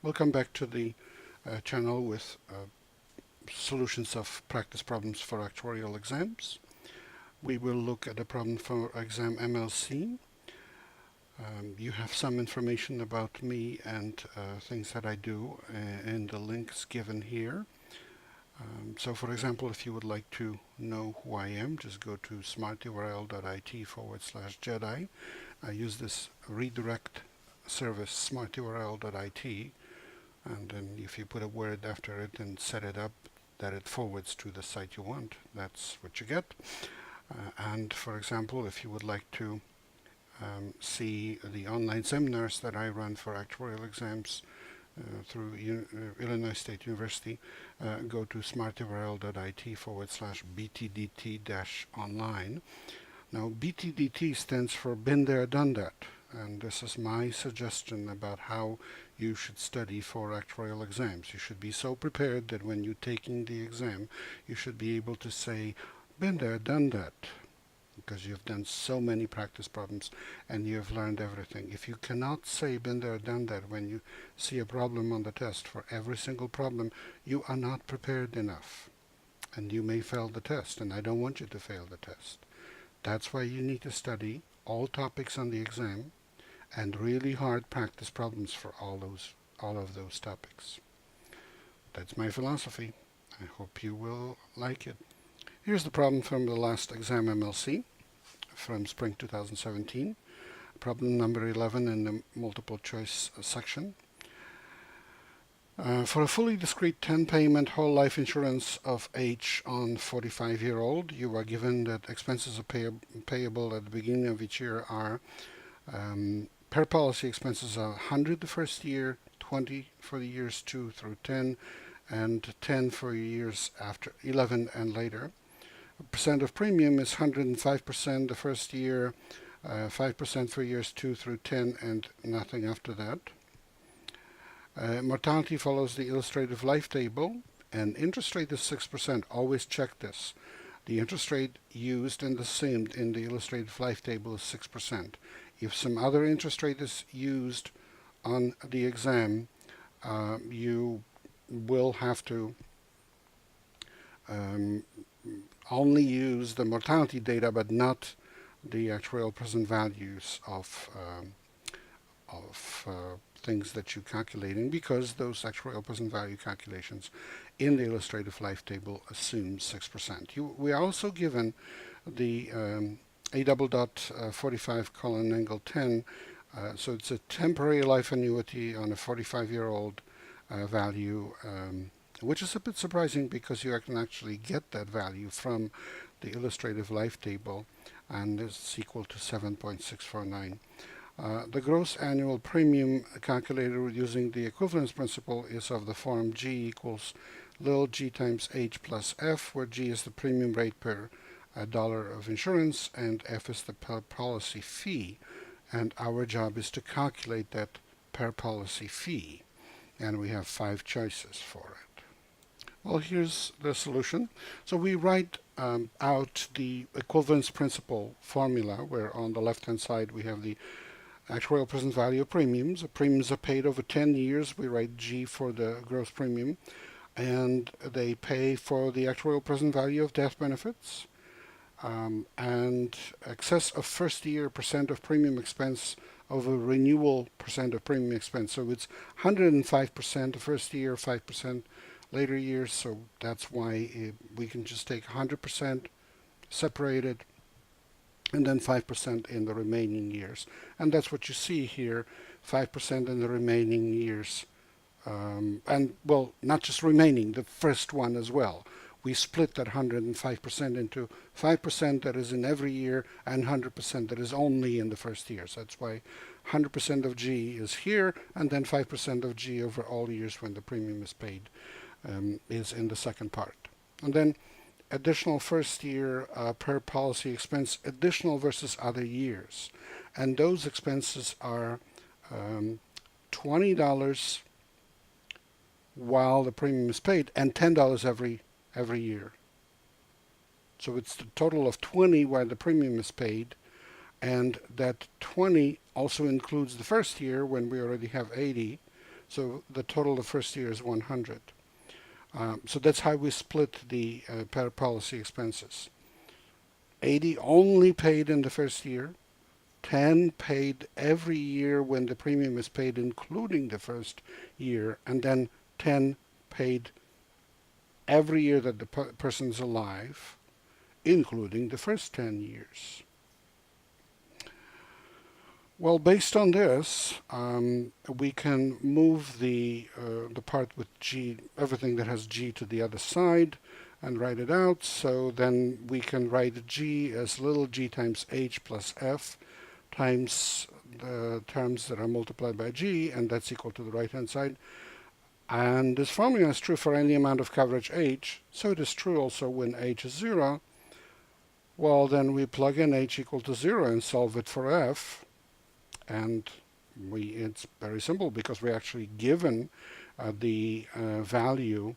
Welcome back to the channel with solutions of practice problems for actuarial exams. We will look at a problem for exam MLC. You have some information about me and things that I do in the links given here. So for example, if you would like to know who I am, just go to smarturl.it/Jedi. I use this redirect service smarturl.it, and then if you put a word after it and set it up that it forwards to the site you want, that's what you get. And for example, if you would like to see the online seminars that I run for actuarial exams through Illinois State University, go to smarturl.it/btdt-online. Now, BTDT stands for Been There, Done That, and this is my suggestion about how you should study for actuarial exams. You should be so prepared that when you're taking the exam, you should be able to say, been there, done that, because you've done so many practice problems and you've learned everything. If you cannot say been there, done that when you see a problem on the test for every single problem, you are not prepared enough, and you may fail the test, and I don't want you to fail the test. That's why you need to study all topics on the exam and really hard practice problems for all of those topics. That's my philosophy. I hope you will like it. Here's the problem from the last exam MLC from spring 2017. Problem number 11 in the multiple choice section. For a fully discrete 10-payment whole life insurance of H on 45-year-old, you are given that expenses are payable at the beginning of each year are per policy expenses are 100 the first year, 20 for the years 2 through 10, and 10 for years after 11 and later. Percent of premium is 105% the first year, 5% for years 2 through 10, and nothing after that. Mortality follows the illustrative life table, and interest rate is 6%. Always check this. The interest rate used and assumed in the illustrative life table is 6%. If some other interest rate is used on the exam, you will have to only use the mortality data, but not the actuarial present values of things that you're calculating, because those actuarial present value calculations in the illustrative life table assume 6%. We are also given the A:45:10, so it's a temporary life annuity on a 45-year-old value, which is a bit surprising because you can actually get that value from the illustrative life table, and it's equal to 7.649. The gross annual premium calculated using the equivalence principle is of the form G equals little g times H plus F, where G is the premium rate per dollar of insurance and F is the per policy fee. And our job is to calculate that per policy fee. And we have 5 choices for it. Well, here's the solution. So we write out the equivalence principle formula, where on the left-hand side we have the actuarial present value of premiums. The premiums are paid over 10 years. We write G for the gross premium. And they pay for the actuarial present value of death benefits. And excess of first year percent of premium expense over renewal percent of premium expense. So it's 105% the first year, 5% later years. So that's why we can just take 100% separated, and then 5% in the remaining years. And that's what you see here, 5% in the remaining years. And, well, not just remaining, the first one as well. We split that 105% into 5% that is in every year and 100% that is only in the first year. So that's why 100% of G is here, and then 5% of G over all years when the premium is paid is in the second part. And then additional first year per policy expense, additional versus other years. And those expenses are $20 while the premium is paid, and $10 every year. So it's the total of 20 while the premium is paid, and that 20 also includes the first year when we already have 80. So the total the first year is 100. So that's how we split the per policy expenses. 80 only paid in the first year, 10 paid every year when the premium is paid, including the first year, and then 10 paid every year that the person's alive, including the first 10 years. Well, based on this, we can move the part with G, everything that has G, to the other side and write it out. So then we can write G as little g times H plus F times the terms that are multiplied by G, and that's equal to the right-hand side. And this formula is true for any amount of coverage H, so it is true also when H is 0. Well, then we plug in H equal to 0 and solve it for F. And it's very simple because we're actually given the value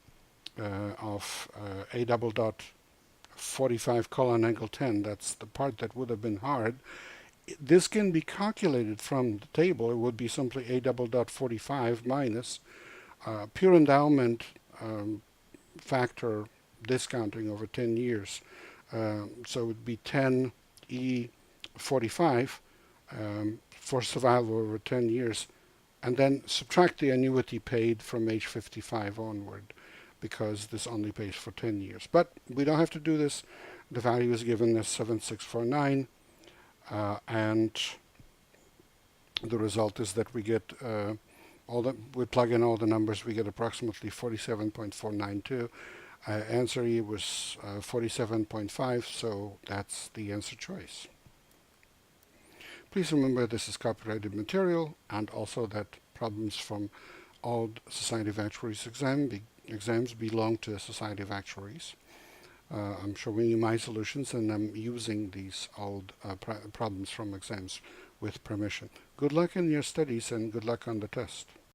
of a double dot 45 colon angle 10. That's the part that would have been hard. This can be calculated from the table. It would be simply a double dot 45 minus pure endowment factor discounting over 10 years. So it would be 10 E 45 for survival over 10 years, and then subtract the annuity paid from age 55 onward, because this only pays for 10 years. But we don't have to do this. The value is given as 7649, and the result is that we get we plug in all the numbers, we get approximately 47.492. Answer E was 47.5, so that's the answer choice. Please remember this is copyrighted material, and also that problems from all Society of Actuaries exams belong to the Society of Actuaries. I'm showing you my solutions, and I'm using these old problems from exams with permission. Good luck in your studies, and good luck on the test.